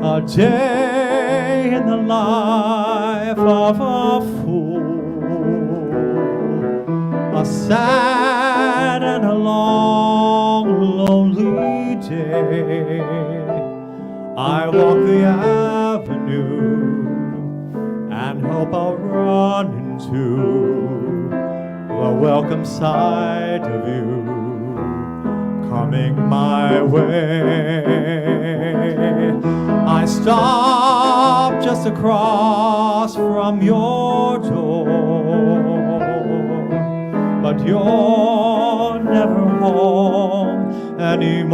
A day in the life of a fool, a sad and a long, lonely day. I walk the avenue and hope I'll run into the welcome sight of you coming my way. I stop just across from your door, but you're never home anymore.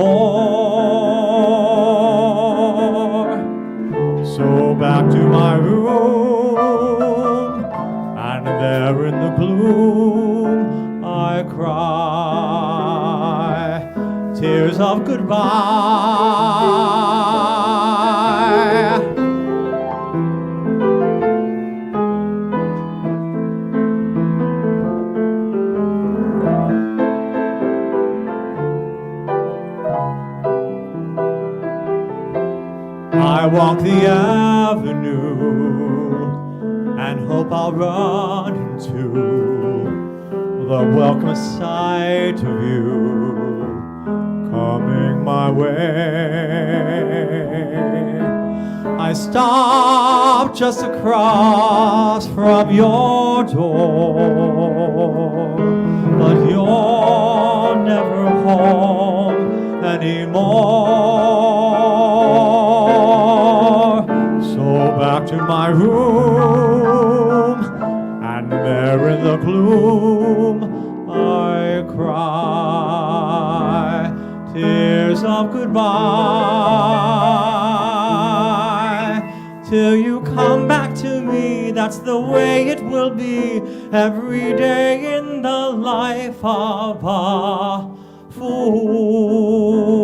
So back to my room, and there in the gloom I cry tears of goodbye. I walk the avenue and hope I'll run into the welcome sight of you coming my way. I stop just across from your door, but you're never home anymore. So back to my room, and there in the gloom I cry tears of goodbye. Till you come back to me, that's the way it will be every day in the life of a fool.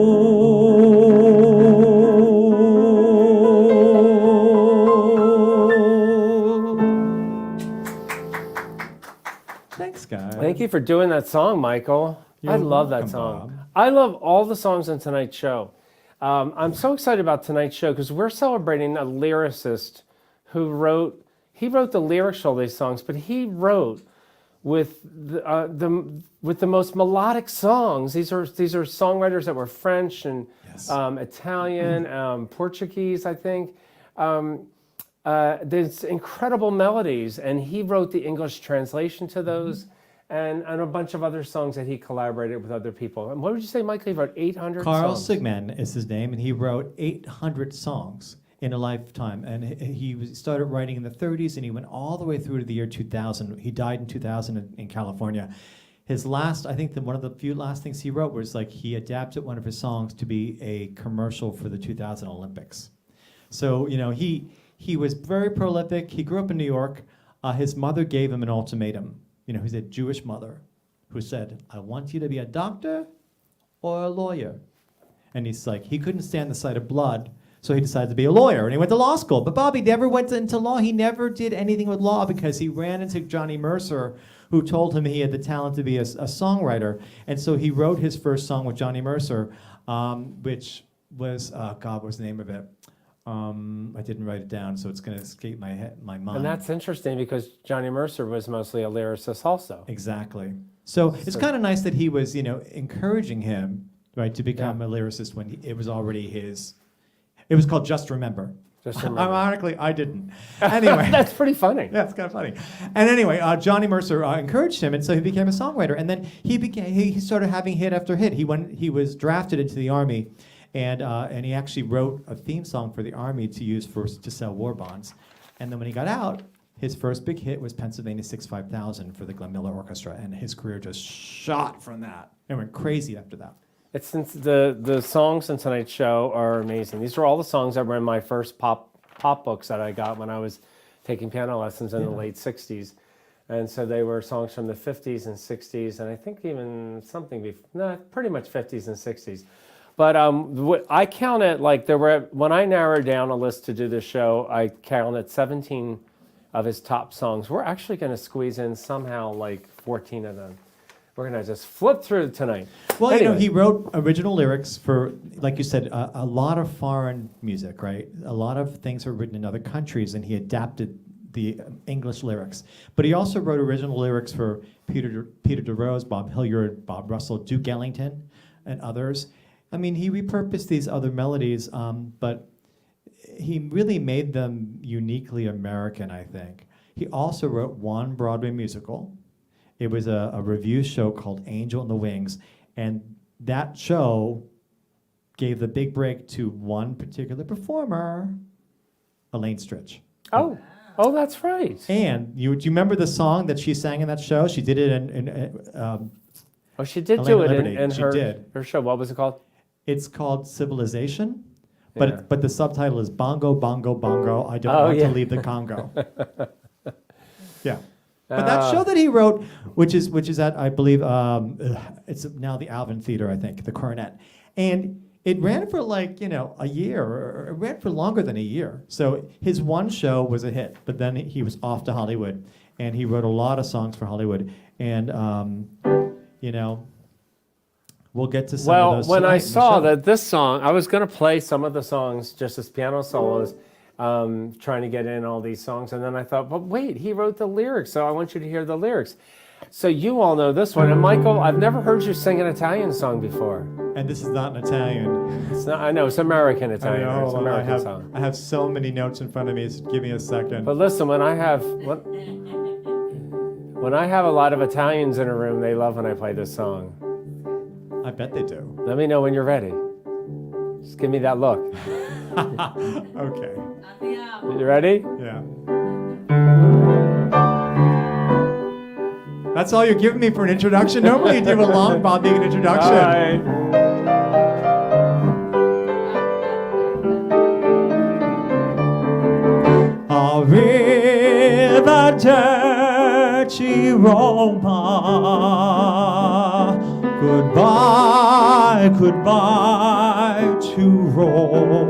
Thanks, guys. Thank you for doing that song, Michael. I love that song. Bob. I love all the songs in tonight's show. I'm so excited about tonight's show because we're celebrating a lyricist who wrote the lyrics to all these songs, but he wrote with the most melodic songs. These are songwriters that were French and Italian, Portuguese, I think. There's incredible melodies, and he wrote the English translation to those. And a bunch of other songs that he collaborated with other people. And what would you say, Michael? He wrote 800 Carl songs. Sigmund is his name, and he wrote 800 songs in a lifetime. And he started writing in the 30s, and he went all the way through to the year 2000. He died in 2000 in California. His last, I think one of the few last things he wrote was like he adapted one of his songs to be a commercial for the 2000 Olympics. So, you know, he was very prolific. He grew up in New York. His mother gave him an ultimatum. You know, he's a Jewish mother who said, I want you to be a doctor or a lawyer. And he's like, he couldn't stand the sight of blood, so he decided to be a lawyer, and he went to law school. But Bobby never went into law. He never did anything with law because he ran into Johnny Mercer, who told him he had the talent to be a songwriter. And so he wrote his first song with Johnny Mercer, which was, God, what was the name of it? I didn't write it down, so it's going to escape my mind. And that's interesting because Johnny Mercer was mostly a lyricist also. Exactly. So it's kind of nice that he was, you know, encouraging him, right, to become a lyricist when it was already his. It was called Just Remember. Just Remember. Ironically, I didn't. Anyway. That's pretty funny. Yeah, it's kind of funny. And anyway, Johnny Mercer encouraged him, and so he became a songwriter. And then he started having hit after hit. He was drafted into the Army. And he actually wrote a theme song for the Army to use to sell war bonds. And then when he got out, his first big hit was Pennsylvania 65000 for the Glenn Miller Orchestra, and his career just shot from that. It went crazy after that. It's since the songs in tonight's show are amazing. These are all the songs that were in my first pop books that I got when I was taking piano lessons in the late 60s. And so they were songs from the 50s and 60s, and I think even pretty much 50s and 60s. But I counted, like, when I narrowed down a list to do this show, I counted 17 of his top songs. We're actually going to squeeze in somehow like 14 of them. We're going to just flip through tonight. Well, Anyway. he wrote original lyrics for, like you said, a lot of foreign music, right? A lot of things were written in other countries, and he adapted the English lyrics. But he also wrote original lyrics for Peter DeRose, Bob Hilliard, Bob Russell, Duke Ellington, and others. I mean, he repurposed these other melodies, but he really made them uniquely American, I think. He also wrote one Broadway musical. It was a review show called Angel in the Wings, and that show gave the big break to one particular performer, Elaine Stritch. Oh, that's right. And do you remember the song that she sang in that show? She did it in She did Atlanta do it Liberty. in She her, did. her show. What was it called? It's called Civilization, Yeah. but the subtitle is Bongo, Bongo, Bongo, I don't want to leave the Congo. Yeah. But that show that he wrote, which is at, I believe, it's now the Alvin Theater, I think, the Coronet. And it ran for a year, or it ran for longer than a year. So his one show was a hit, but then he was off to Hollywood, and he wrote a lot of songs for Hollywood. And, we'll get to some of those. Well, when I tonight in the saw show. that this song, I was going to play some of the songs just as piano solos, trying to get in all these songs. And then I thought, but wait, he wrote the lyrics, so I want you to hear the lyrics. So you all know this one. And Michael, I've never heard you sing an Italian song before. And this is not an Italian. It's not, I know, it's American Italian. I know, It's an American song. I have so many notes in front of me, so give me a second. But listen, when I have a lot of Italians in a room, they love when I play this song. I bet they do. Let me know when you're ready. Just give me that look. Okay. You ready? Yeah. That's all you're giving me for an introduction? Normally you do a long bobbing introduction. All right. Arrivederci Roma. Goodbye, goodbye to Rome.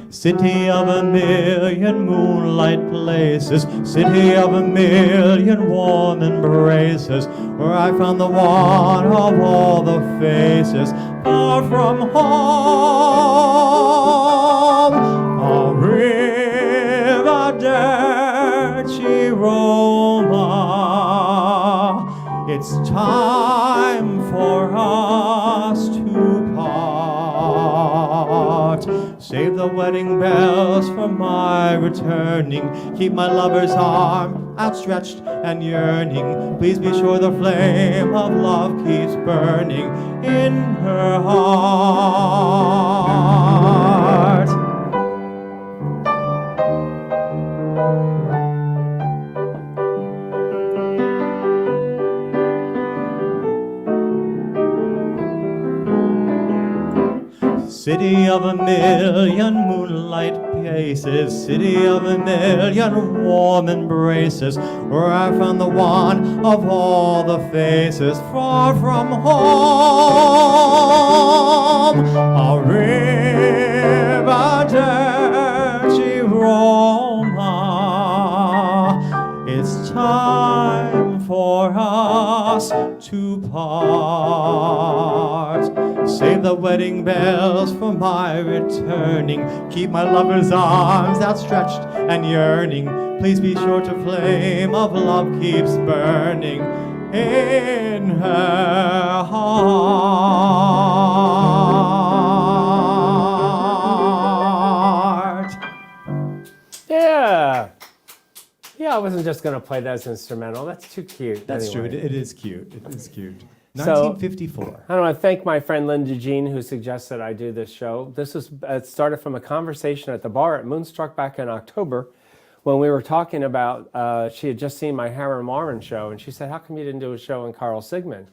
City of a million moonlight places, city of a million warm embraces, where I found the one of all the faces, far from home. Arrivederci Roma. It's time for us to part. Save the wedding bells for my returning. Keep my lover's arm outstretched and yearning. Please be sure the flame of love keeps burning in her heart. City of a million moonlight places, city of a million warm embraces, where I found the one of all the faces, far from home. Arrivederci Roma. It's time for us to part. Save the wedding bells for my returning. Keep my lover's arms outstretched and yearning. Please be sure to flame of love keeps burning in her heart. Yeah. Yeah, I wasn't just going to play that as instrumental. That's too cute. That's anyway. true. It is cute. It is cute. So- 1954. I want to thank my friend Linda Jean who suggested I do this show. This was it started from a conversation at the bar at Moonstruck back in October when we were talking about, she had just seen my Harry Warren show, and she said, how come you didn't do a show on Carl Sigmund?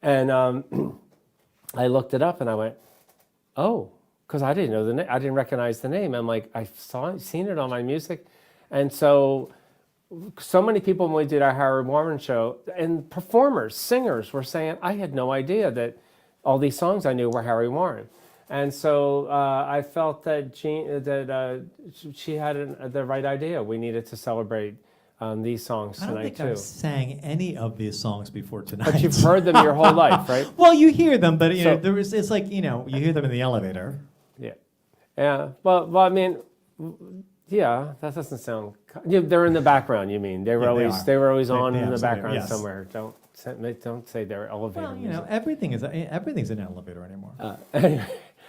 And I looked it up and I went, oh, because I didn't know the name. I didn't recognize the name. I'm like, seen it on my music. And so many people when we did our Harry Warren show, and performers, singers were saying, I had no idea that all these songs I knew were Harry Warren. And so I felt that she had the right idea. We needed to celebrate these songs I don't tonight think too. I've sang any of these songs before tonight. But you've heard them your whole life, right? Well, you hear them, but So- it's like you hear them in the elevator. Yeah. Yeah. Well, I mean, yeah, that doesn't sound. They're in the background. You mean they were they always They- on they in the absolutely are, background yes. somewhere. Don't say they're elevator Well, music. everything's an elevator anymore.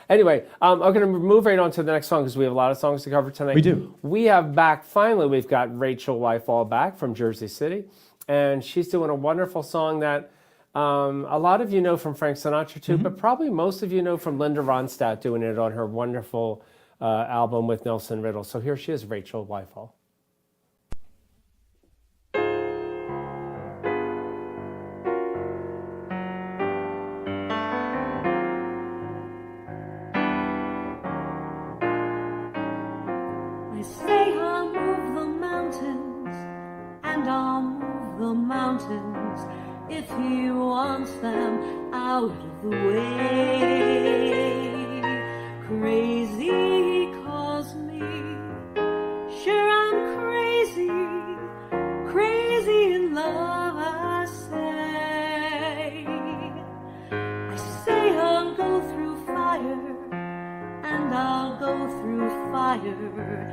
Anyway, I'm going to move right on to the next song because we have a lot of songs to cover tonight. We do. We have finally, we've got Rachel Wifall back from Jersey City, and she's doing a wonderful song that a lot of you know from Frank Sinatra too, but probably most of you know from Linda Ronstadt doing it on her wonderful album with Nelson Riddle. So here she is, Rachel Wifall. I say I'll move the mountains, and I'll move the mountains if he wants them out of the way. Crazy he calls me, sure I'm crazy, crazy in love I say I'll go through fire, and I'll go through fire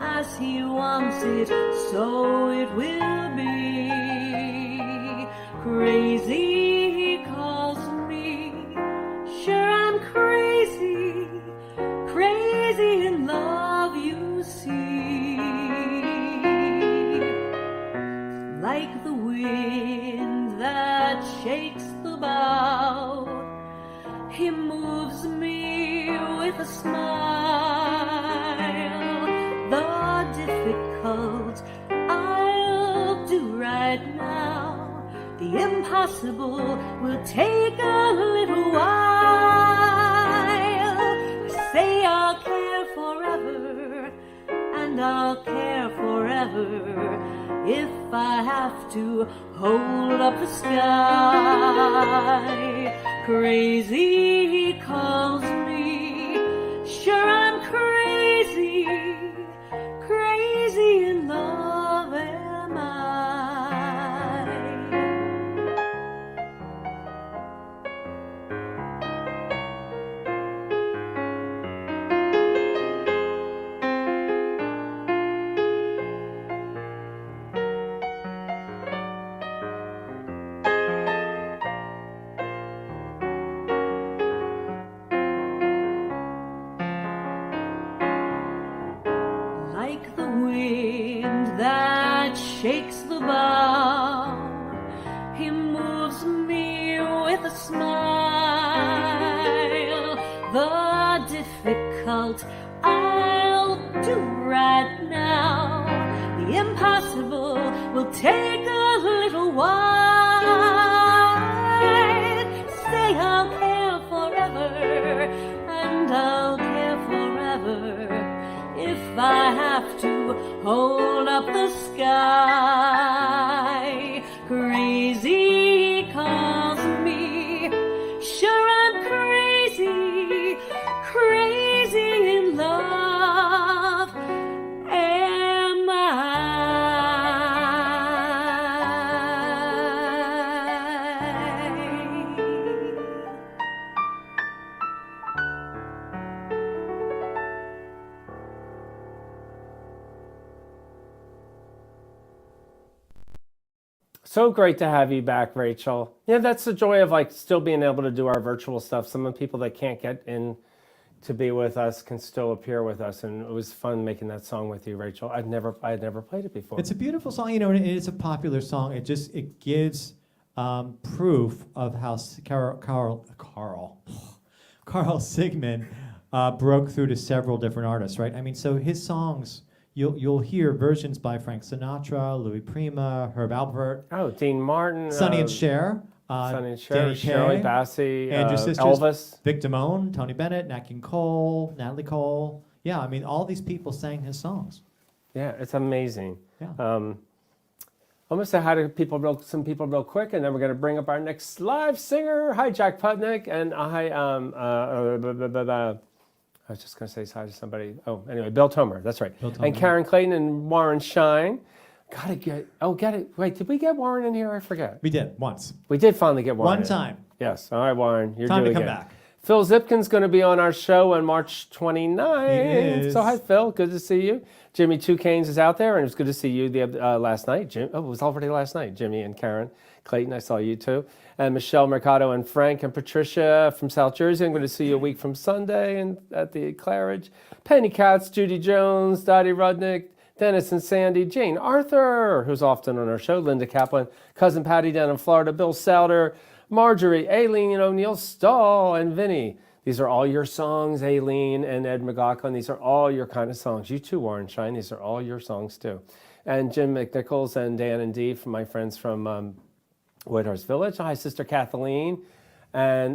as he wants it, so it will be. Crazy he calls me, sure I'm crazy, crazy in love you see. Like the wind that shakes the bough, he moves me with a smile. The difficult I'll do right now, the impossible will take a little while. I say I'll care forever, and I'll care forever if I have to hold up the sky. Crazy he calls me, sure I'm crazy, crazy in love am I. Like the wind that shakes the bough, he moves me with a smile. The difficult I'll do right now, the impossible will take a little while. Say I'll care forever, and I'll care forever if I have to hold up the sky. Crazy he calls me, sure I'm crazy, crazy in love am I. So great to have you back, Rachel. Yeah, that's the joy of still being able to do our virtual stuff. Some of the people that can't get in to be with us can still appear with us, and it was fun making that song with you, Rachel. I had never played it before. It's a beautiful song, and it is a popular song. It gives proof of how Carl Sigmund broke through to several different artists, right? I mean, so his songs, you'll hear versions by Frank Sinatra, Louis Prima, Herb Alpert, Oh, Dean Martin, Sonny and Cher, Sonny and Cher, Danny Shirley Kaye, Bassey, Andrew Sisters, Elvis. Vic Damone, Tony Bennett, Nat King Cole, Natalie Cole. Yeah, I mean, all these people sang his songs. Yeah, it's amazing. Yeah. I'm gonna say hi to some people real quick, and then we're gonna bring up our next live singer. Hi, Jack Putnick, and hi. I was just gonna say hi to somebody. Oh, anyway, Bill Tomer. That's right. Bill Tomer. And Karen Clayton and Warren Shine. Gotta get it. Wait, did we get Warren in here? I forget. We did once. We did finally get Warren. One in. time. Yes. All right, Warren. You're Time due to come again. back. Phil Zipkin's going to be on our show on March 29th. He is. So hi, Phil. Good to see you. Jimmy Two Canes is out there, and it was good to see you last night. It was already last night. Jimmy and Karen Clayton, I saw you too. And Michelle Mercado and Frank and Patricia from South Jersey. I'm going to see you a week from Sunday and at the Claridge. Penny Katz, Judy Jones, Dottie Rudnick, Dennis and Sandy, Jane Arthur, who's often on our show, Linda Kaplan, Cousin Patty down in Florida, Bill Souter, Marjorie, Aileen O'Neill Stahl, and Vinny. These are all your songs, Aileen and Ed McLaughlin. These are all your kind of songs. You too, Warren Shine. These are all your songs too. And Jim McNichols and Dan and Dee, from my friends from Whitehorse Village. Hi, Sister Kathleen, and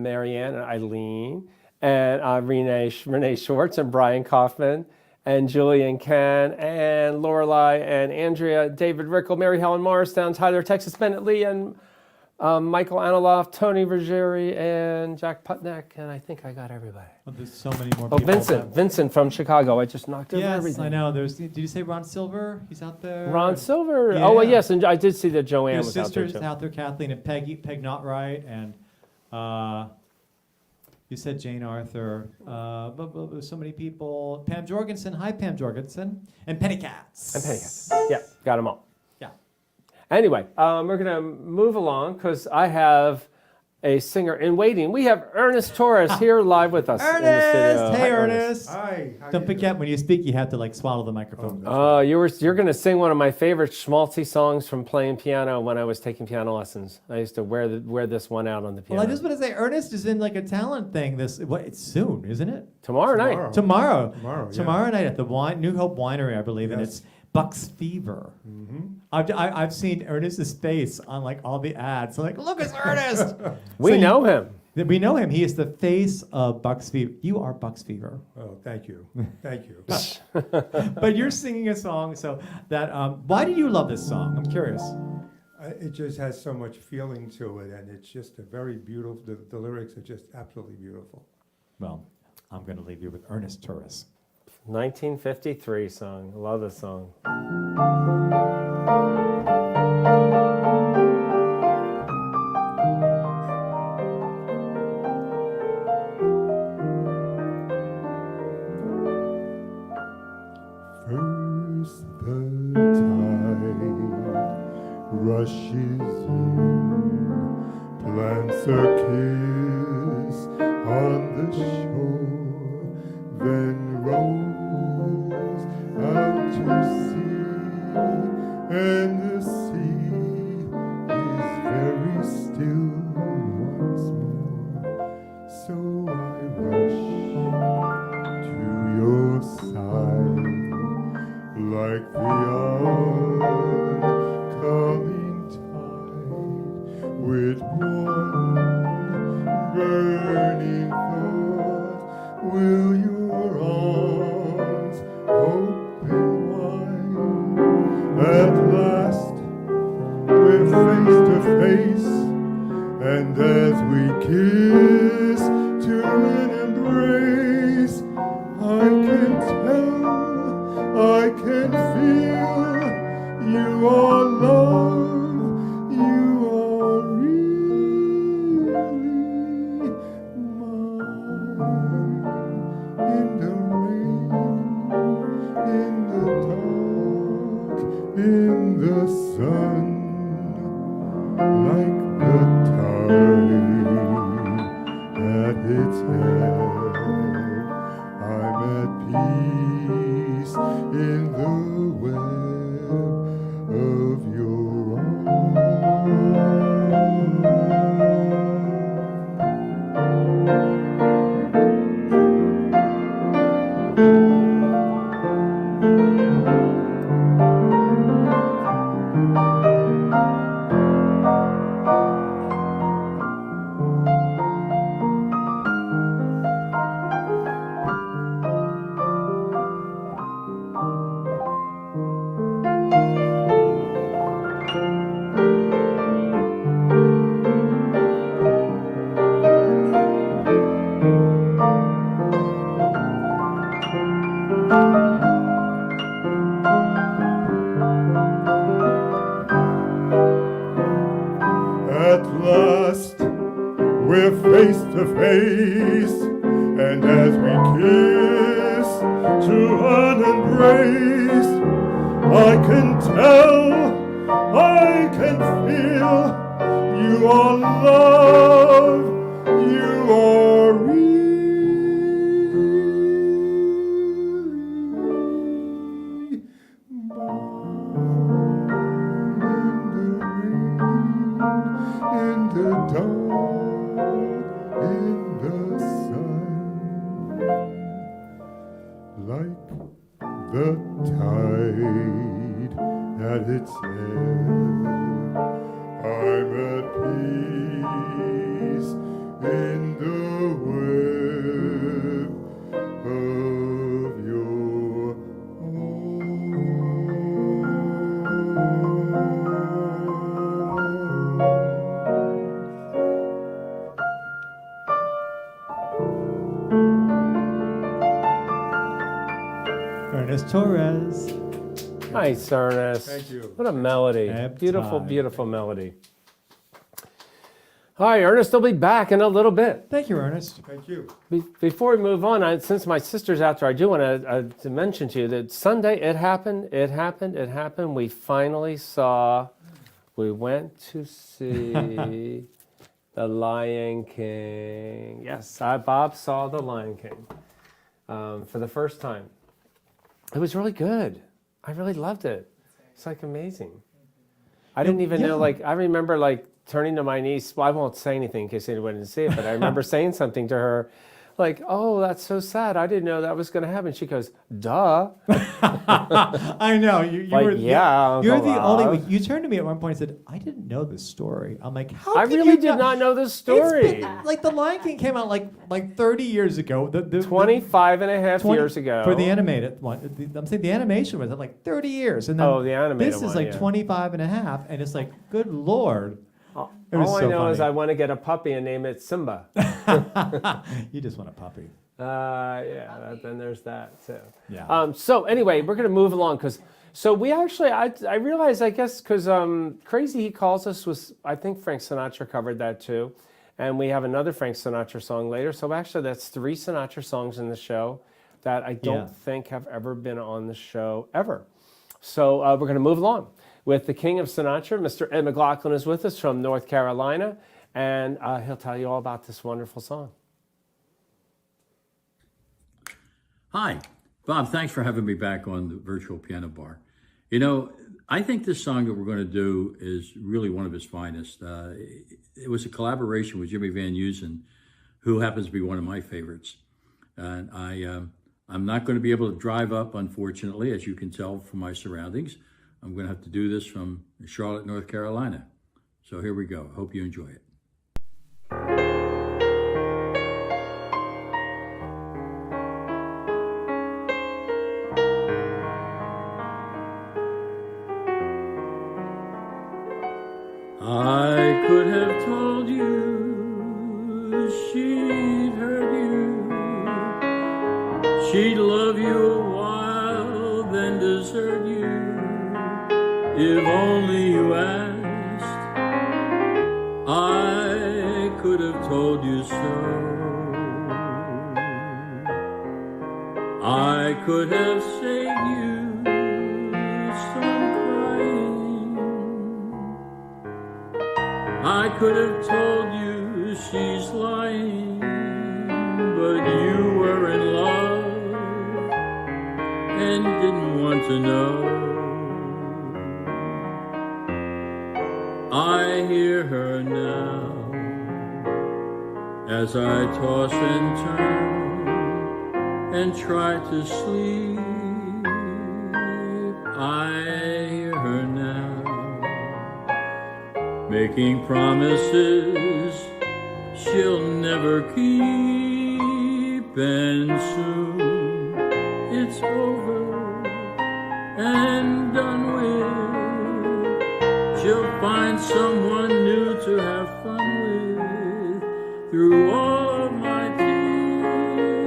Marianne and Eileen, and Renee Schwartz and Brian Kaufman, and Julian Ken, and Lorelei, and Andrea, David Rickle, Mary Helen Morristown, Tyler, Texas, Bennett Lee, and Michael Analoff, Tony Vergeri, and Jack Putnick, and I think I got everybody. Well, there's so many more Oh, people. Vincent from Chicago. I just knocked over Yes, everything. I know. Did you say Ron Silver? He's out there. Ron Silver. Yeah. Oh, well, yes, and I did see that Joanne Your was out there sister's too. out there, Kathleen and Peggy, Peg Notright, and you said Jane Arthur. So many people. Pam Jorgensen. Hi, Pam Jorgensen. And Penny Katz. And Penny Katz. Yeah, got them all. Yeah. Anyway, we're going to move along because I have a singer in waiting. We have Ernest Torres here live with us in the studio. Ernest! Hey, Hi, Ernest. Hi. how Don't you forget, doing? when you speak, you have to swallow the microphone. You're going to sing one of my favorite schmaltzy songs from playing piano when I was taking piano lessons. I used to wear this one out on the piano. Well, I just want to say, Ernest is in a talent thing. It's soon, isn't it? Tomorrow night. Tomorrow. Tomorrow, yeah. Tomorrow night at the New Hope Winery, I believe, and Yes. it's Buck's Fever. I've seen Ernest's face on all the ads. I'm like, look, it's Ernest. We know him. We know him. He is the face of Buck's Fever. You are Buck's Fever. Oh, thank you. Thank you. But you're singing a song, so that why did you love this song? I'm curious. It just has so much feeling to it, and it's just a very beautiful, the lyrics are just absolutely beautiful. Well, I'm going to leave you with Ernest Torres. 1953 song. I love this song. First the tide rushes in, plants a kiss on the shore, then rolls out to sea, and the sea is very still once more. So I rush to your side like the oncoming tide, with one burning thought, will your arms open wide? At last we're face to face, and as we kiss to an embrace, I can tell, I can feel you are love, you are really mine. In the rain, in the dark, in the sun, like the tide at its head, I'm at peace in the web of your arms. the face, and as we kiss to an embrace, I can tell, I can feel you are love, you are real. In the dark, in the sun, like the tide at its ebb, I'm at peace in the web of your Ernest Torres. Nice, Ernest. Thank you. What a melody. Ebb Beautiful, Tide. beautiful melody. Hi, Ernest. I'll be back in a little bit. Thank you, Ernest. Thank you. Before we move on, since my sister's out there, I do want to mention to you that Sunday it happened. We finally we went to see The Lion King. Yes, Bob saw The Lion King for the first time. It was really good. I really loved it. It's like amazing. I didn't even know, I remember turning to my niece. Well, I won't say anything in case anyone didn't see it, but I remember saying something to her, like, "Oh, that's so sad. I didn't know that was going to happen." She goes, "Duh." I know. You Like, were, yeah, You're Uncle the only Rob. one. You turned to me at one point and said, I didn't know this story. I'm like, how I could really you did not know this It's story. been, like, The Lion King came out like 30 years ago. The 25 and a half 20 years ago. For the animated one. I'm saying the animation was like 30 years. And then Oh, the animated this is one, like yeah. 25 and a half. And it's like, good Lord. All It was I so know is funny. I want to get a puppy and name it Simba. You just want a puppy. Then there's that too. Yeah. So anyway, we're going to move along so we actually, I realized, I guess, because Crazy He Calls Us was, I think Frank Sinatra covered that too. And we have another Frank Sinatra song later. So actually that's 3 Sinatra songs in the show that I don't think have ever been on the show ever. So we're going to move along with the king of Sinatra. Mr. Ed McLaughlin is with us from North Carolina. And he'll tell you all about this wonderful song. Hi, Bob, thanks for having me back on the virtual piano bar. You know, I think this song that we're going to do is really one of his finest. It was a collaboration with Jimmy Van Heusen, who happens to be one of my favorites. And I'm not going to be able to drive up, unfortunately, as you can tell from my surroundings. I'm going to have to do this from Charlotte, North Carolina. So here we go. Hope you enjoy it. I could have told you she'd hurt you, she'd love you a while, then desert you, if only you asked. I could have told you so. I could have saved you some crying. I could have told you she's lying, but you were in love and didn't want to know. I hear her now as I toss and turn and try to sleep. I hear her now making promises she'll never keep, and soon it's over and done with. She'll find someone new to have fun with. Through all of my tears,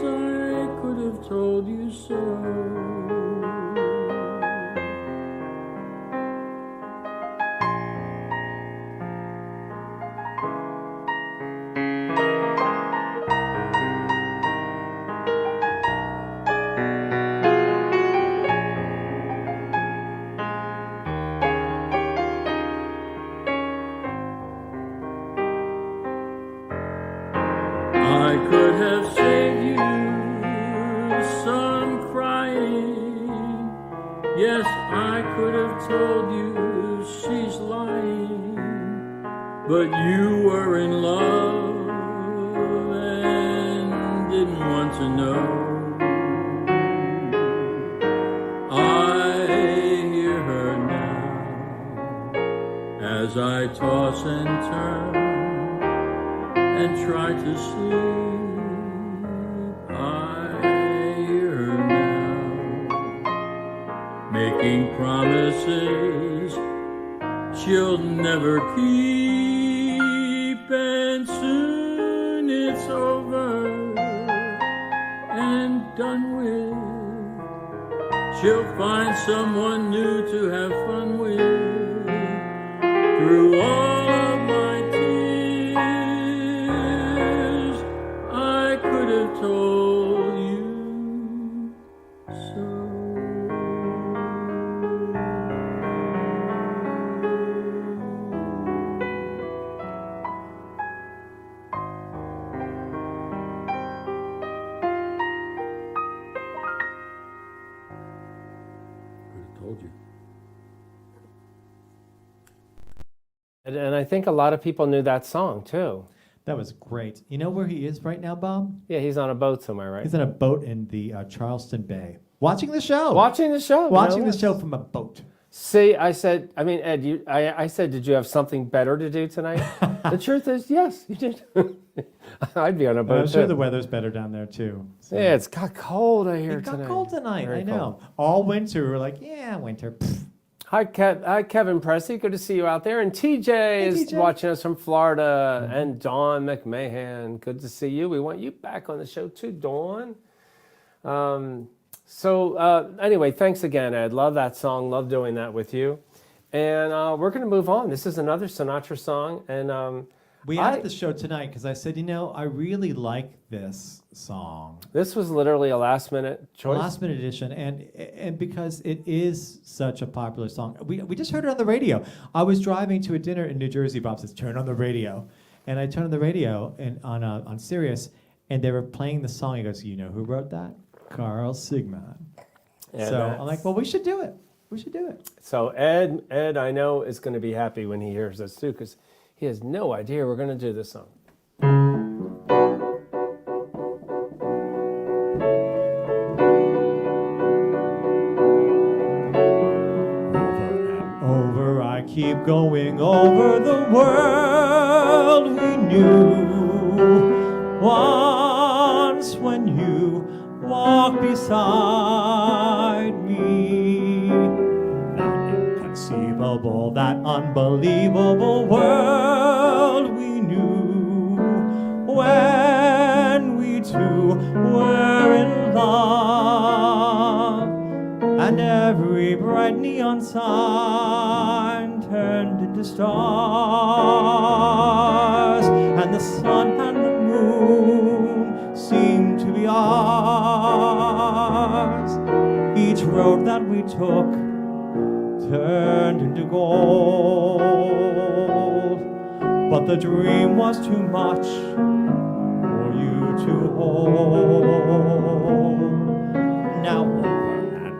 I could have told you so. Yes, I could have told you she's lying, but you were in love and didn't want to know. I hear her now as I toss and turn and try to sleep. I hear her now making promises she'll never keep, and soon it's over and done with. She'll find someone new to have fun with. Through all of my tears, I could have told you so. Told you. And I think a lot of people knew that song too. That was great. You know where he is right now, Bob? Yeah, he's on a boat somewhere, right? He's on a boat in the Charleston Bay, watching the show. Watching the show. Watching no the less. show from a boat. See, I said, I mean, Ed, I said, did you have something better to do tonight? The truth is, yes, you did. I'd be on a But boat I'm sure too. the weather's better down there too. So. Yeah, it's got cold out here It got tonight. cold tonight. Very I know. cold. All winter, we're like, yeah, winter. Pfft. Hi, Kevin Pressey. Good to see you out there. And TJ is TJ. watching us from Florida. And Dawn McMahon. Good to see you. We want you back on the show too, Dawn. Anyway, thanks again, Ed. Love that song. Love doing that with you. And we're going to move on. This is another Sinatra song. And We added the show tonight because I said, I really like this song. this was literally a last-minute choice. Last minute edition, and because it is such a popular song. We just heard it on the radio. I was driving to a dinner in New Jersey. Bob says, turn on the radio. And I turned on the radio and on Sirius, and they were playing the song. He goes, you know who wrote that? Carl Sigmund. And So that's- I'm like, well, we should do it. We should do it. So Ed, I know, is going to be happy when he hears this too, because he has no idea we're going to do this song. Over, I keep going over the world we knew once when you walked beside me. That inconceivable, that unbelievable world we knew when we two were in love. And every bright neon sign turned into stars, and the sun and the moon seemed to be ours. Each road that we took turned into gold, but the dream was too much for you to hold. Now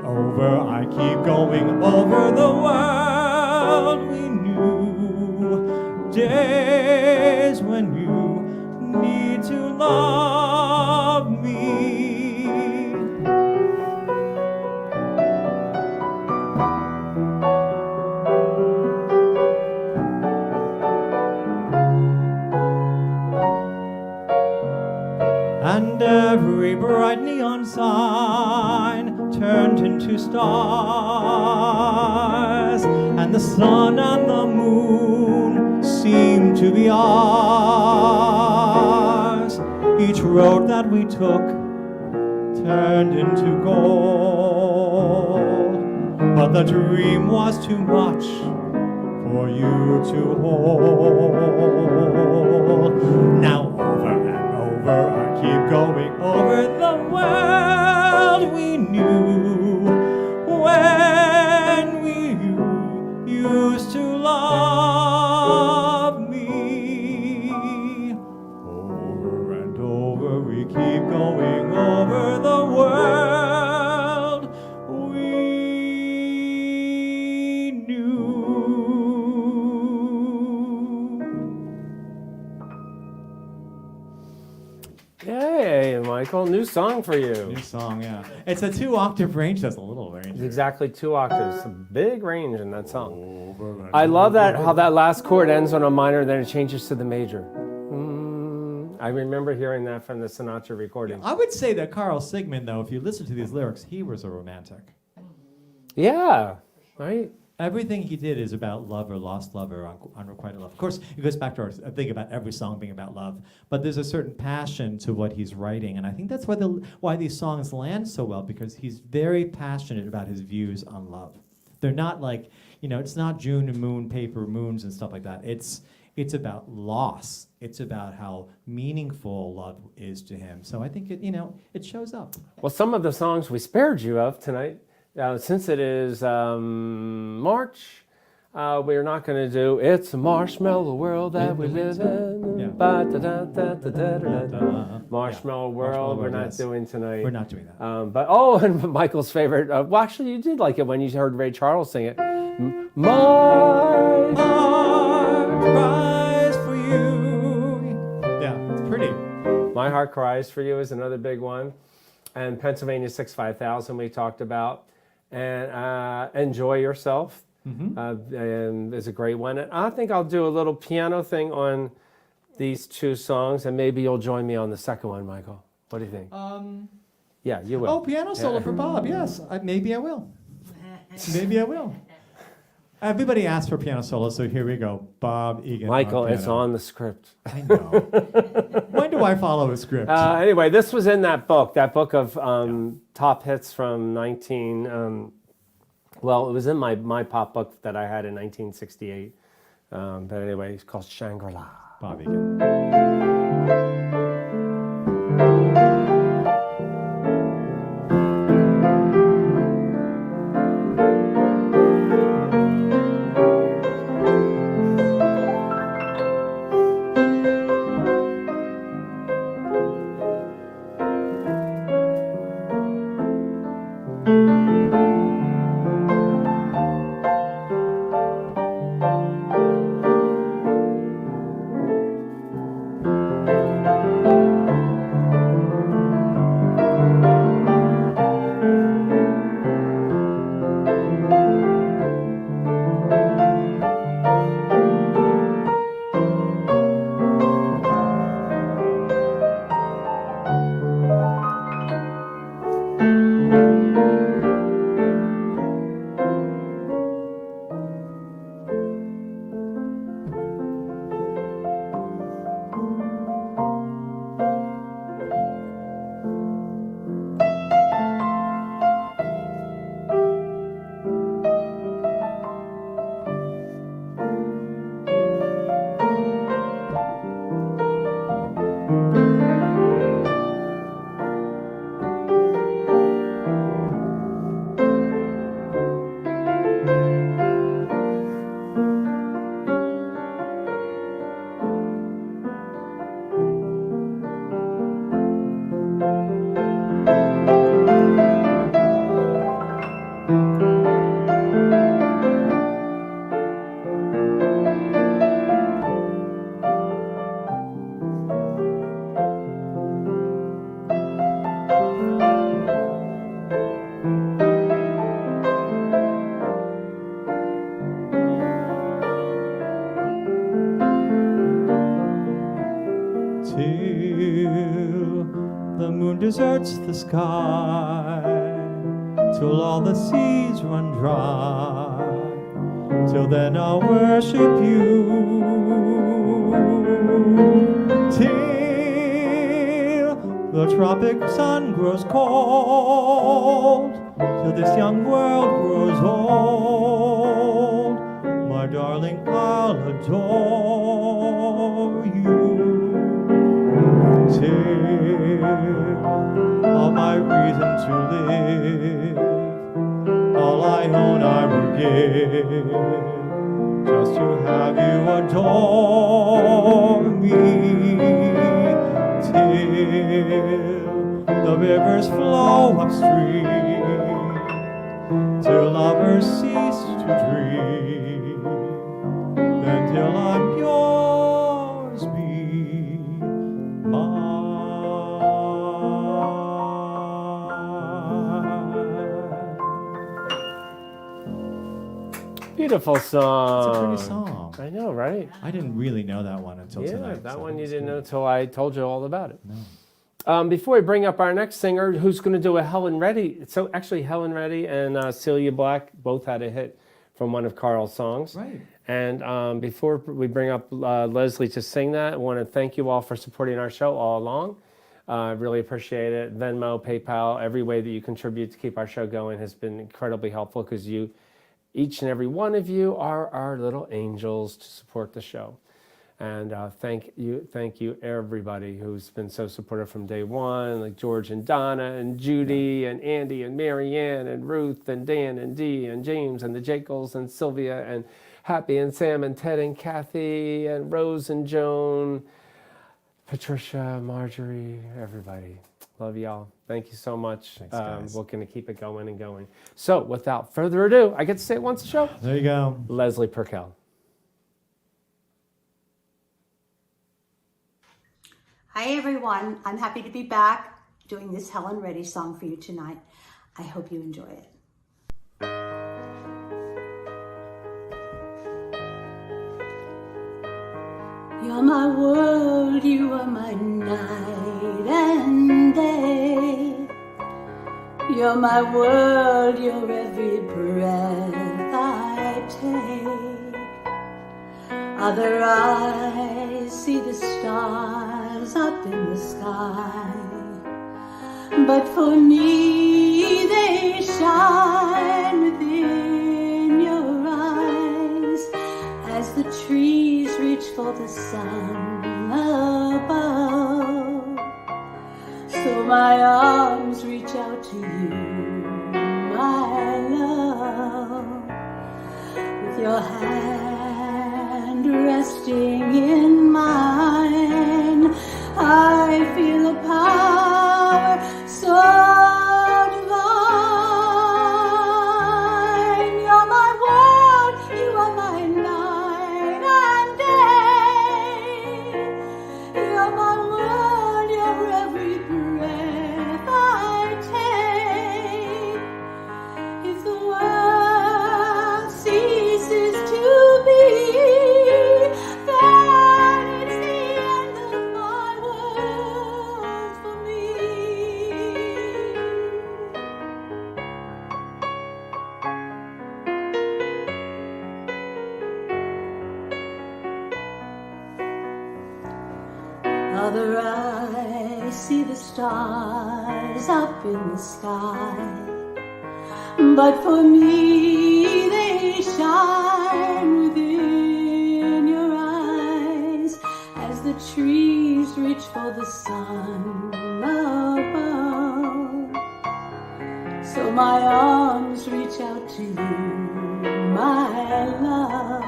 over, I keep going over the world we knew. Days when you need to love me. And every bright neon sign turned into stars, and the sun and the moon seemed to be ours. Each road that we took turned into gold, but the dream was too much for you to hold. Now over and over, I keep going over the world we knew when we used to love me. Over and over, we keep going over the world we Michael. New song for you. New song, yeah. It's a 2-octave range. That's a little range. It's exactly 2 octaves. A big range in that song. I love that how that last chord ends on a minor, then it changes to the major. I remember hearing that from the Sinatra recording. I would say that Carl Sigmund, though, if you listen to these lyrics, he was a romantic. Yeah, right? Everything he did is about love or lost love or unrequited love. Of course, it goes back to our thing about every song being about love, but there's a certain passion to what he's writing, and I think that's why these songs land so well, because he's very passionate about his views on love. They're not like, it's not June and moon, paper moons and stuff like that. It's about loss. It's about how meaningful love is to him. So I think it shows up. Well, some of the songs we spared you of tonight, since it is March, we're not going to do "It's a Marshmallow World That We Live In." Yeah. Marshmallow World, we're not doing tonight. We're not doing that. And Michael's favorite. Well, actually, you did like it when you heard Ray Charles sing it. My Heart cries for you. Yeah, it's pretty. My Heart Cries for You is another big one. And Pennsylvania 65000 we talked about. And Enjoy Yourself and is a great one. And I think I'll do a little piano thing on these 2 songs, and maybe you'll join me on the second one, Michael. What do you think? Yeah, you will. Oh, piano solo for Bob. Yes, maybe I will. Maybe I will. Everybody asked for piano solo, so here we go. Bob Egan. Michael, it's on the script. I know. When do I follow a script? Anyway, this was in that book of top hits from it was in my pop book that I had in 1968. But anyway, it's called Shangri-La. Bob Egan. Deserts the sky, till all the seas run dry. Till then I'll worship you, till the tropic sun grows cold, till this young world grows old. My darling, I'll adore you, till all my reason to live, all I own I will give, just to have you adore me, till the rivers flow upstream, till lovers cease to dream, then till I'm yours, be mine. Beautiful song. It's a pretty song. I know, right? I didn't really know that one until Yeah, tonight. that so one you it's didn't good. know until I told you all about it. No. Before we bring up our next singer, who's going to do a Helen Reddy. So actually, Helen Reddy and Celia Black both had a hit from one of Carl's songs. Right. And before we bring up Leslie to sing that, I want to thank you all for supporting our show all along. I really appreciate it. Venmo, PayPal, every way that you contribute to keep our show going has been incredibly helpful because you, each and every one of you, are our little angels to support the show. And thank you everybody who's been so supportive from day one, like George and Donna and Judy and Andy and Marianne and Ruth and Dan and Dee and James and the Jekyls and Sylvia and Happy and Sam and Ted and Kathy and Rose and Joan, Patricia, Marjorie, everybody. Love y'all. Thank you so much. Thanks, guys. We're going to keep it going and going. So without further ado, I get to say it once a show. There you go. Leslie Perkel. Hi everyone, I'm happy to be back doing this Helen Reddy song for you tonight. I hope you enjoy it. You're my world, you are my night and day. You're my world, you're every breath I take. Other eyes see the stars up in the sky, but for me they shine within your eyes as the trees reach for the sun above. So my arms reach out to you, my love, with your hand resting in mine. I feel a power so divine. You're my world, you are my night and day. You're my world, you're every breath I take. If the world ceases to be, then it's the end of my world for me. Other eyes see the stars up in the sky, but for me they shine within your eyes as the trees reach for the sun above. So my arms reach out to you, my love,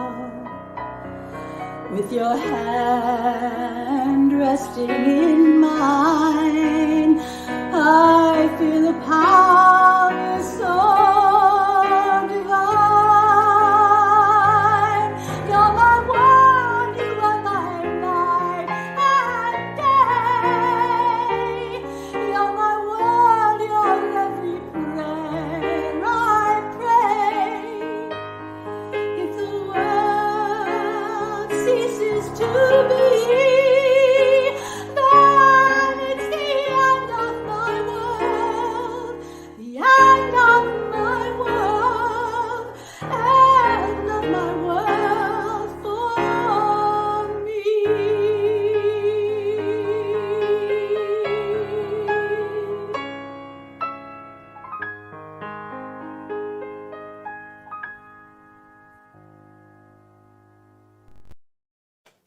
with your hand resting in mine. I feel a power so divine. You're my world, you are my night and day. You're my world, you're every prayer I pray. If the world ceases to be, then it's the end of my world, the end of my world, end of my world for me.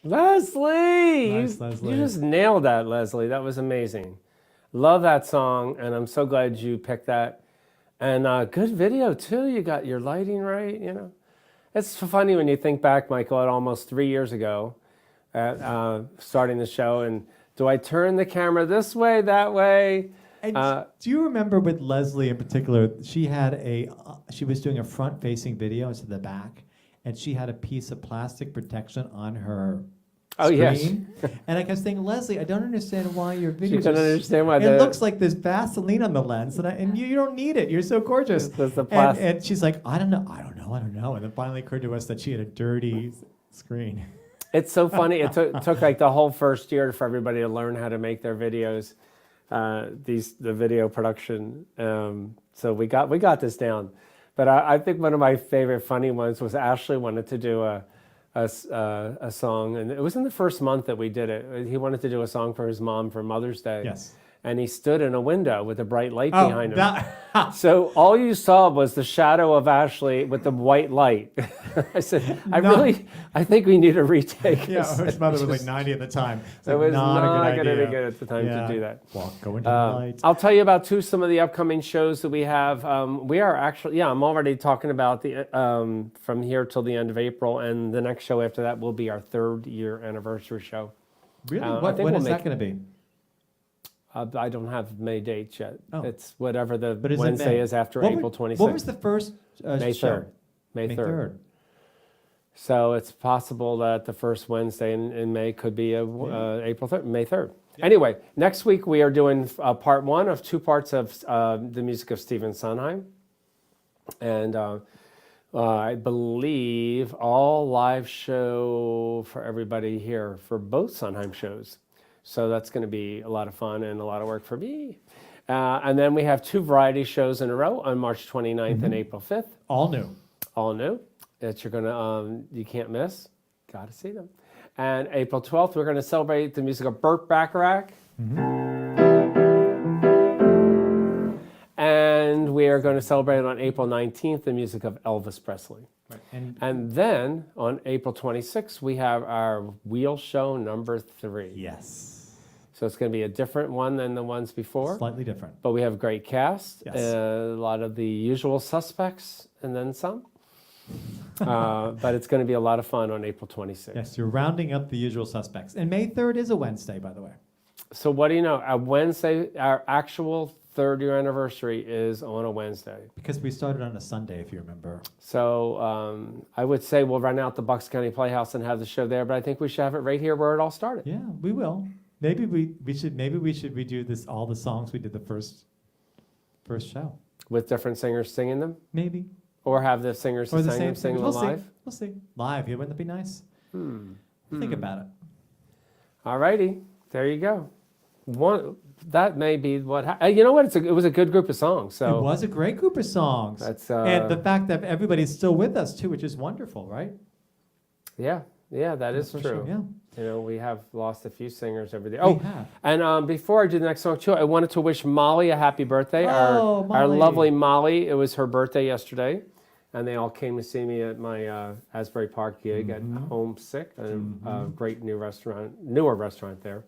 Leslie! Nice, you, Leslie. you just nailed that, Leslie. That was amazing. Love that song, and I'm so glad you picked that. And good video, too. You got your lighting right, you know. It's funny when you think back, Michael, at almost 3 years ago at starting the show, and do I turn the camera this way, that way? And do you remember with Leslie in particular, she was doing a front-facing video instead of the back, and she had a piece of plastic protection on her Oh, yes. And I kept saying, Leslie, I don't understand why your videos. She couldn't understand why it looks like there's Vaseline on the lens, and you don't need it. You're so gorgeous. That's the and, plastic. and she's like, I don't know. And it finally occurred to us that she had a dirty screen. It's so funny. It took like the whole first year for everybody to learn how to make their videos, the video production. So we got this down. But I think one of my favorite funny ones was Ashley wanted to do a song, and it was in the first month that we did it. He wanted to do a song for his mom for Mother's Day. Yes. And he stood in a window with a bright light behind him. That, So all you saw was the shadow of Ashley with the white light. I said, I think we need a retake. yeah, his mother was like 90 at the time. It was not a going good to be idea. good at the time to do that. Go into the light. I'll tell you about some of the upcoming shows that we have. We are actually, I'm already talking about the from here till the end of April, and the next show after that will be our 3rd year anniversary show. Really? I think When we'll is that going to be? I don't have May dates yet. Oh. It's whatever the But is it Wednesday May? is after What April was- 26th. What was the first May show? 3rd. May 3rd. So it's possible that the first Wednesday in May could be May 3rd. Anyway, next week we are doing part 1 of 2 parts of the music of Stephen Sondheim. And I believe all live show for everybody here for both Sondheim shows. So that's going to be a lot of fun and a lot of work for me. And then we have 2 variety shows in a row on March 29th and April 5th. All new. All new. That you're gonna you can't miss. Got to see them. And April 12th, we're going to celebrate the music of Burt Bacharach. And we are going to celebrate on April 19th the music of Elvis Presley. Right. And then on April 26th, we have our wheel show number 3. Yes. So it's going to be a different one than the ones before. Slightly different. But we have a great cast, Yes. a lot of the usual suspects, and then some. But it's going to be a lot of fun on April 26th. Yes, you're rounding up the usual suspects. And May 3rd is a Wednesday, by the way. So what do you know? Our Wednesday, our actual 3rd year anniversary is on a Wednesday. Because we started on a Sunday, if you remember. So I would say we'll run out the Bucks County Playhouse and have the show there, but I think we should have it right here where it all started. Yeah, we will. Maybe we should redo this, all the songs we did the first show. With different singers singing them? Maybe. Or have the singers Or who the sang same them sing them we'll live? See. We'll see. Live, yeah, wouldn't that be nice? Think about it. All righty, there you go. That may be what you know what? It was a good group of songs. So It was a great group of songs. That's and the fact that everybody's still with us too, which is wonderful, right? yeah, that is For true. sure, yeah. You know, we have lost a few singers over there. We Oh, have. and before I do the next song too, I wanted to wish Molly a happy birthday. Oh, Our Molly. lovely Molly. It was her birthday yesterday, and they all came to see me at my Asbury Park gig at Homesick, a great newer restaurant there,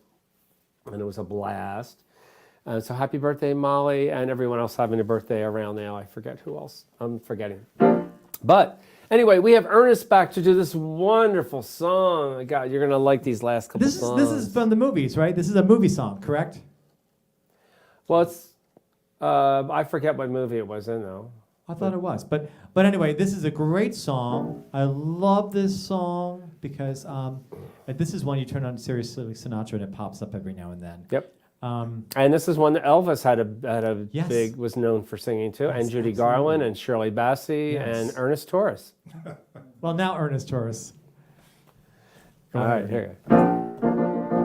and it was a blast. So happy birthday, Molly, and everyone else having a birthday around now. I forget who else. I'm forgetting. But anyway, we have Ernest back to do this wonderful song. God, you're going to like these last couple songs. This is from the movies, right? This is a movie song, correct? Well, it's I forget what movie it was in though. I thought it was. But anyway, this is a great song. I love this song because this is one you turn on Seriously Sinatra and it pops up every now and then. Yep. And this is one that Elvis had a Yes. big was known for singing too, Yes, and Judy absolutely. Garland and Shirley Bassey Yes. and Ernest Torres. Well, now Ernest Torres. Go All ahead. right, here you go.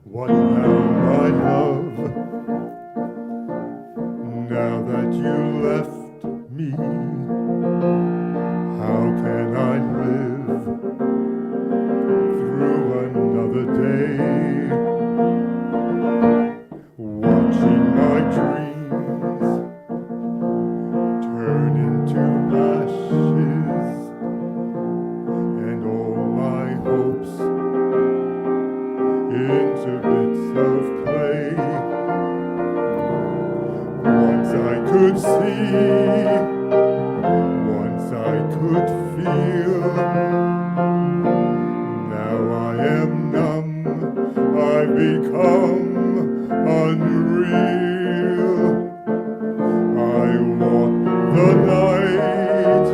What now, my love? Now that you left me, how can I live through another day? Watching my dreams turn into ashes, and all my hopes into bits of clay. Once I could see, once I could feel. Now I am numb, I've become unreal. I walk the night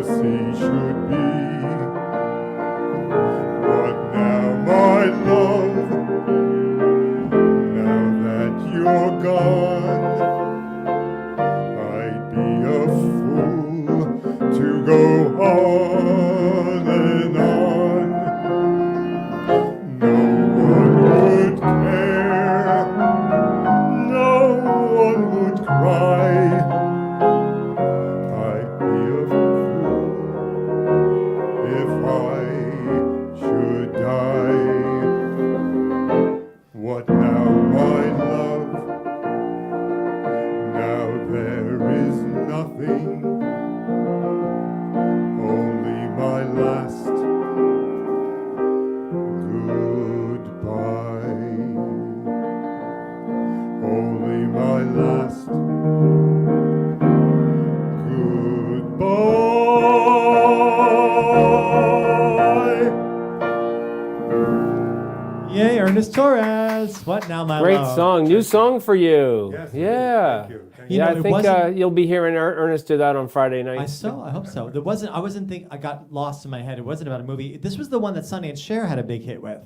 as he should be. But now, my love, now that you're gone, I'd be a fool to go on and on. No one would care, no one would cry. I'd be a fool if I should die. What now, my love? Now there is nothing, only my last goodbye. Only my last goodbye. Yay, Ernest Torres. What now, my Great love? song. New song for you. Yes, yeah. thank you. Thank You Yeah, know, I it think wasn't- you'll be hearing Ernest do that on Friday night. I hope so. There wasn't. I wasn't think. I got lost in my head. It wasn't about a movie. This was the one that Sonny and Cher had a big hit with.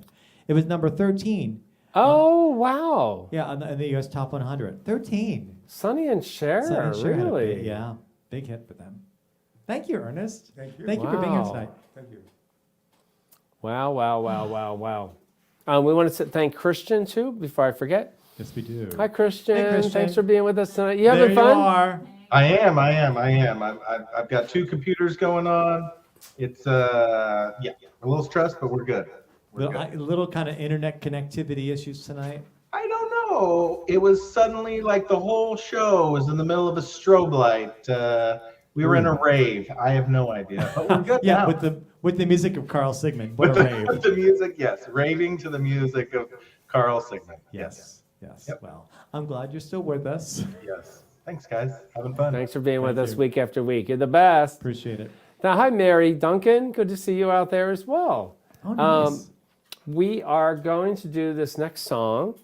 It was number 13. Oh, wow. Yeah, on the U.S. Top 100. 13. Sonny and Cher, Sonny and Cher had a really? big, yeah, big hit for them. Thank you, Ernest. Thank you. Thank you for being here Wow. tonight. Thank you. Wow, wow, wow, wow, wow. We want to thank Christian, too, before I forget. Yes, we do. Hi, Christian. Hey, Christian. Thanks for being with us tonight. You There having you fun? are. I am. I've got two computers going on. It's a little stressed, but we're good. We're good. Little kind of internet connectivity issues tonight. I don't know. It was suddenly like the whole show was in the middle of a strobe light. We were in a rave. I have no idea, but we're good Yeah, now. with the music of Carl Sigmund. What with a the, rave. with the music, yes, raving to the music of Carl Sigmund. Yes. Yes. Yep. Well, I'm glad you're still with us. Yes. Thanks, guys. Having fun. Thanks for being with Thank us you. week after week. You're the best. Appreciate it. Now, hi, Mary Duncan. Good to see you out there as well. Oh, nice. We are going to do this next song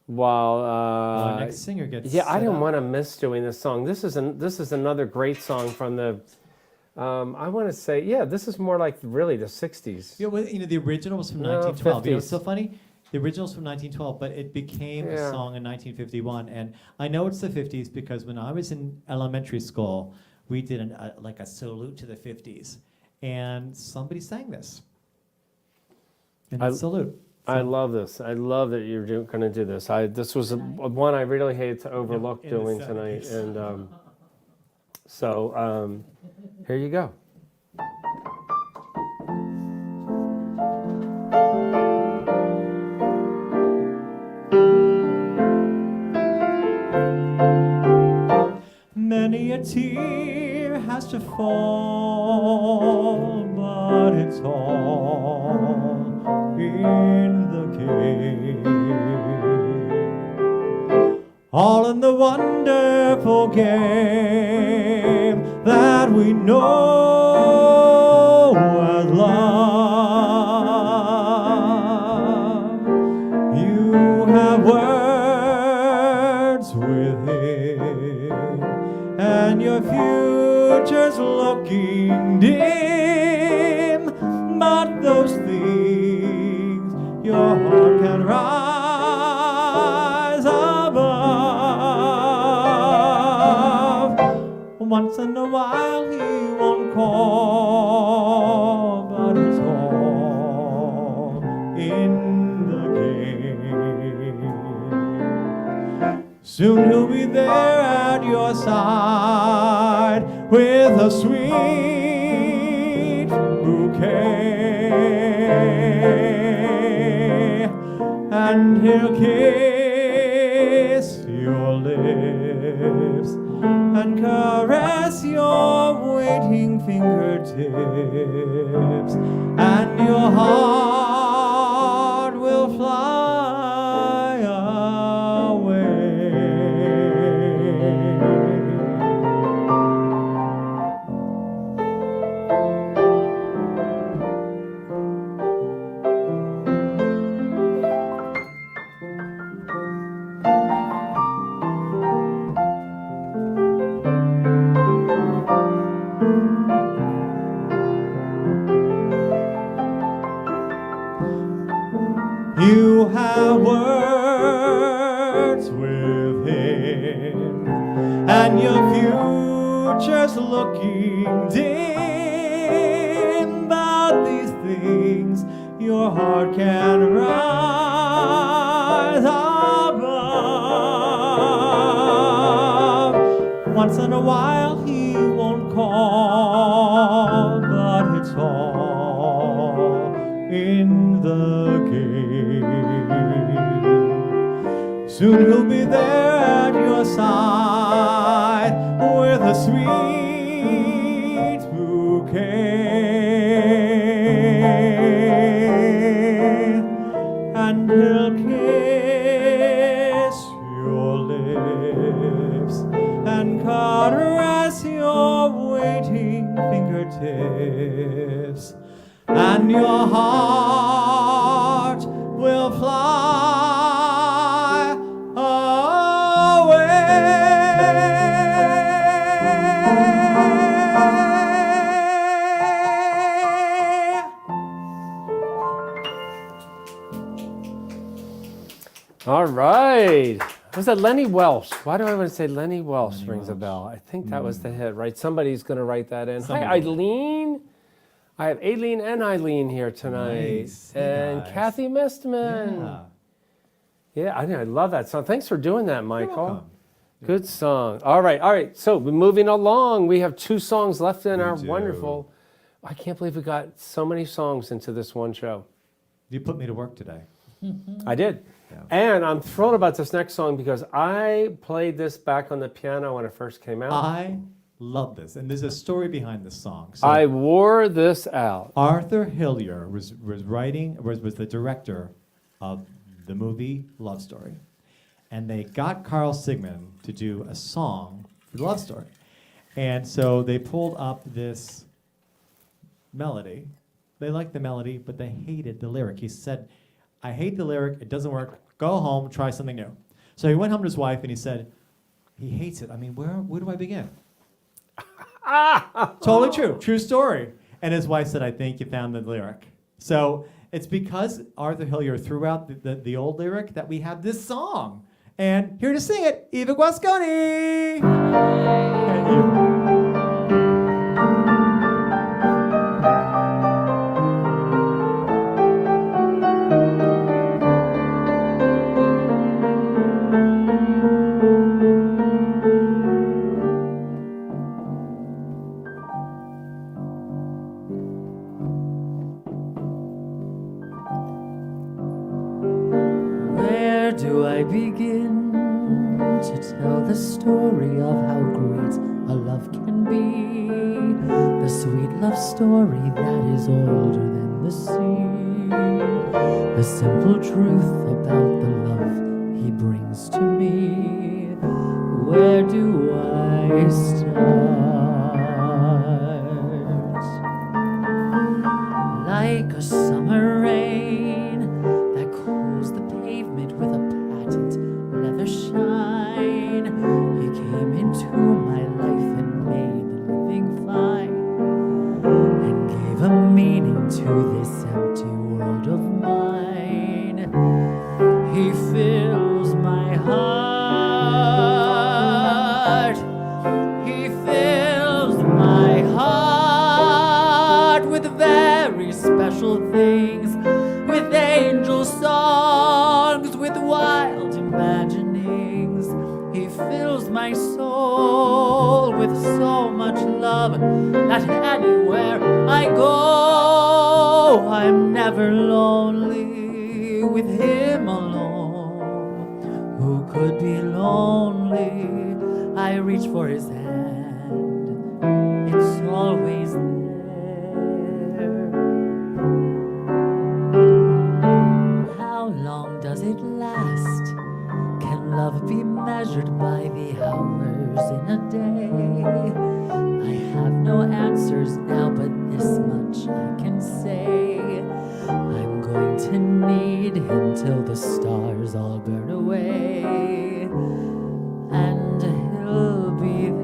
while. Our next singer gets. Yeah, I set didn't up. want to miss doing this song. This is another great song from the. I want to say, yeah, this is more like really the '60s. Yeah, well, the original was from No, 1912. You know, it's 50s. so funny. The original's from 1912, but it became a Yeah. song in 1951. And I know it's the 50s because when I was in elementary school, we did like a salute to the 50s, and somebody sang this. And I- it's salute. I love this. I love that you're going to do this. This was one I really hated to overlook In the doing tonight, 70s. and so here you go. Many a tear has to fall, but it's all in the game. All in the wonderful game that we know as love. You have words with it, and your future's looking dim, but those things your heart can rise above. Once in a while he won't call, but it's all in the game. Soon he'll be there at your side with a sweet bouquet, and he'll kiss your lips and caress your waiting fingertips, and your heart will fly away. and your future's looking dim. But these things your heart can rise above. Once in a while he won't call, but it's all in the game. Soon he'll be there at your side with a sweet bouquet, and he'll kiss your lips and caress your waiting fingertips, and your heart will fly away. All right. Was that Lenny Welsh? Why do I want to say Lenny Welsh rings a bell? I think that was the hit, right? Somebody's going to write that in. Somebody Hi, Eileen. I have Aileen and Eileen here tonight. Nice. Hey, And guys. Kathy Mistman. Yeah, I love that song. Thanks for doing that, Michael. welcome. Good song. All right. So we're moving along. We have 2 songs left in our do. wonderful. I can't believe we got so many songs into this one show. You put me to work today. I did. Yeah. And I'm thrilled about this next song because I played this back on the piano when it first came out. I love this, and there's a story behind this song. So I wore this out. Arthur Hillier was the director of the movie Love Story, and they got Carl Sigmund to do a song for the Love Story, and so they pulled up this melody. They liked the melody, but they hated the lyric. He said, "I hate the lyric. It doesn't work. Go home, try something new." So he went home to his wife and he said, "He hates it. I mean, where do I begin?" Totally true story. And his wife said, "I think you found the lyric." So it's because Arthur Hillier threw out the old lyric that we have this song. And here to sing it, Eva Guasconi. And you. Where do I begin to tell the story of how great a love can be? The sweet love story that is older than the sea. The simple truth about the love he brings to me. Where do I start? Like a summer rain that cools the pavement with a patent leather shine. He came into my life and made the living fine, and gave a meaning to this empty world of mine. He fills my heart. He fills my heart with very special things, with angel songs, with wild imaginings. He fills my soul with so much love that anywhere I go, I'm never lonely with him alone. Who could be lonely? I reach for his hand, it's always there. How long does it last? Can love be measured by the hours in a day? I have no answers now, but this much I can say. I'm going to need him till the stars all burn away, and he'll be there.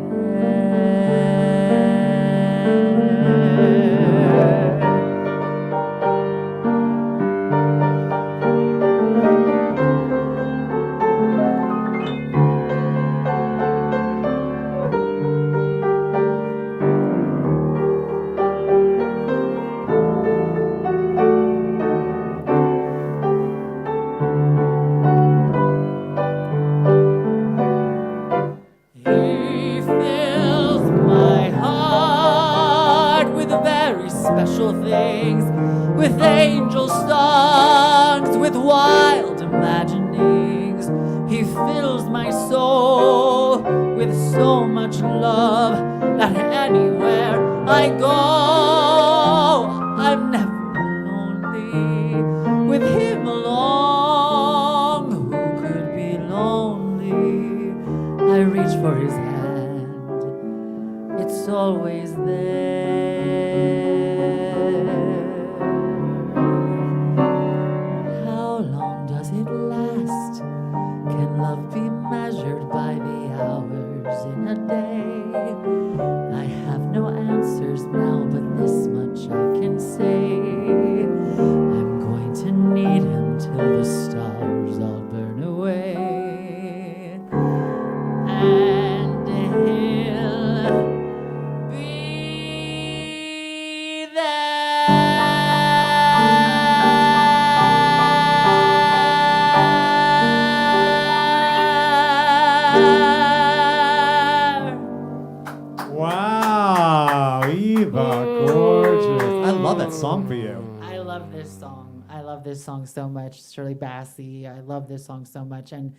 fills my heart with very special things, with angel songs, with wild imaginings. He fills my soul with so much love that anywhere I go, I'm never lonely. With him along, who could be lonely? I reach for his hand, it's always there. How long does it last? Can love be measured by the hours in a day? I have no answers now, but this much I can say. I'm going to need him till the stars all burn away. And he'll be there. Wow, Eva, gorgeous. I love that song for you. I love this song. I love this song so much. Shirley Bassey. I love this song so much. And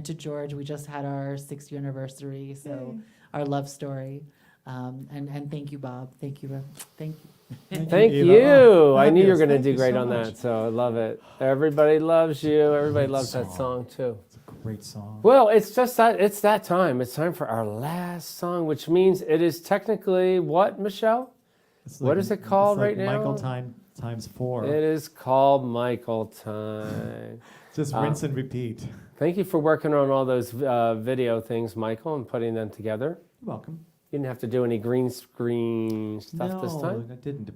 to George, we just had our 6th-year anniversary, so our love story. And thank you, Bob. Thank you. Thank you. Thank Eva. you. Oh, I knew you were fabulous. going to Thank do you great so on much. that, so I love it. Everybody loves you. Everybody Great loves that song. song too. It's a great song. Well, it's just that it's that time. It's time for our last song, which means it is technically what, Michelle? It's what is it called it's like right now? Michael times 4. It is called Michael Time. Just rinse and repeat. Thank you for working on all those video things, Michael, and putting them together. You're welcome. You didn't have to do any green screen stuff No, this time. I didn't.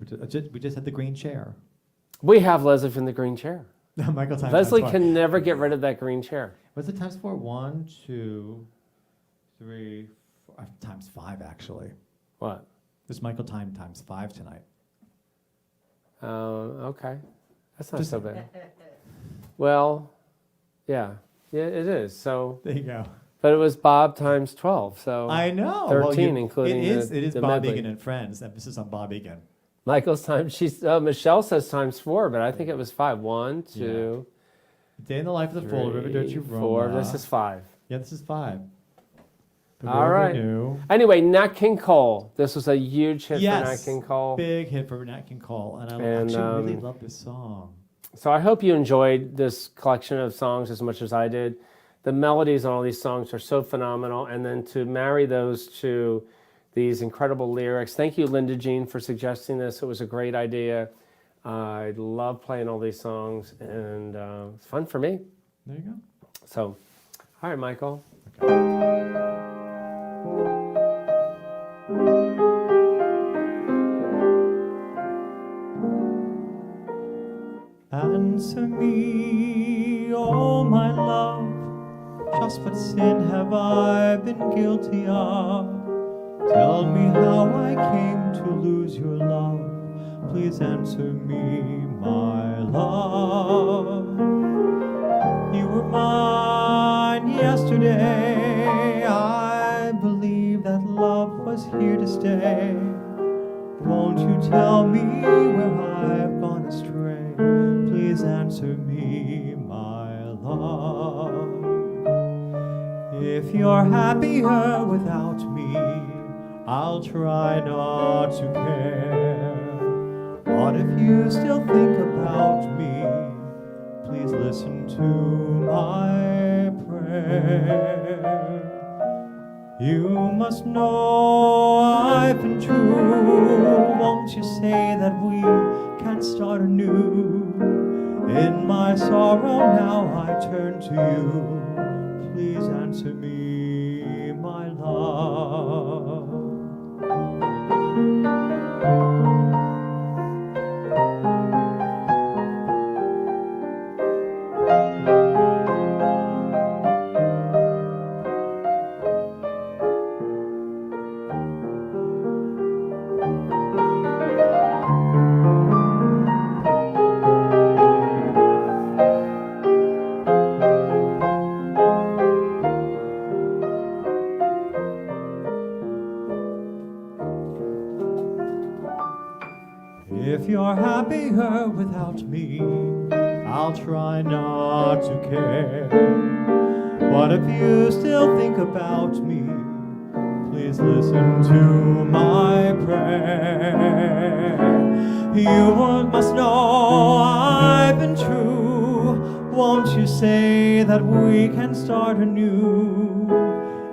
We just had the green chair. We have Leslie from the green chair. Michael times Leslie 4. can never get rid of that green chair. What's it times 4? 1, 2, 3, 4, times 5 actually. What? There's Michael times 5 tonight. Okay. That's not Just- so bad. Well, yeah. Yeah, it is. So, There you go. but it was Bob times 12. So I know. 13, including it is. the- It is the Bob medley. Egan and Friends. Emphasis on Bob Egan. Michael's time. Michelle says times 4, but I think it was 5. 1, 2, Day in the Life of the Fool, 3, Arrivederci Roma. 4. This is 5. Yeah, this is 5. The All Road We right. Knew. Anyway, Nat King Cole. This was a huge hit Yes. for Nat King Cole. Big hit for Nat King Cole, and I And, actually really love this song. So I hope you enjoyed this collection of songs as much as I did. The melodies on all these songs are so phenomenal, and then to marry those to these incredible lyrics. Thank you, Linda Jean, for suggesting this. It was a great idea. I love playing all these songs, and it's fun for me. There you go. So, all right, Michael. Answer me, oh my love, just what sin have I been guilty of? Tell me how I came to lose your love. Please answer me, my love. You were mine yesterday. I believe that love was here to stay. Won't you tell me where I've gone astray? Please answer me, my love. If you're happier without me, I'll try not to care. But if you still think about me, please listen to my prayer. You must know I've been true. Won't you say that we can start anew? In my sorrow now I turn to you. Please answer me, my love. If you're happier without me, I'll try not to care. But if you still think about me, please listen to my prayer. You must know I've been true. Won't you say that we can start anew?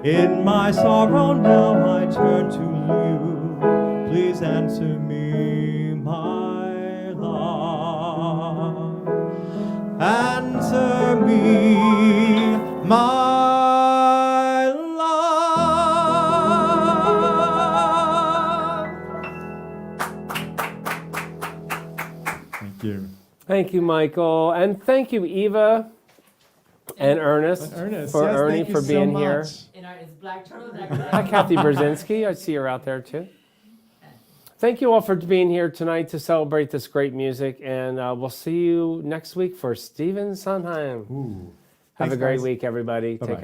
In my sorrow now I turn to you. Please answer me, my love. Answer me, my love. Thank you. Thank you, Michael. And thank you, Eva and Ernest, Ernest, for yes, Ernie thank you for so being much. here. In our, is Black Turtle Hi, Kathy Brzezinski. I see her out there too. Thank you all for being here tonight to celebrate this great music, and we'll see you next week for Stephen Sondheim. Ooh. Have Thanks, a great guys. week, everybody. Bye-bye. Take care.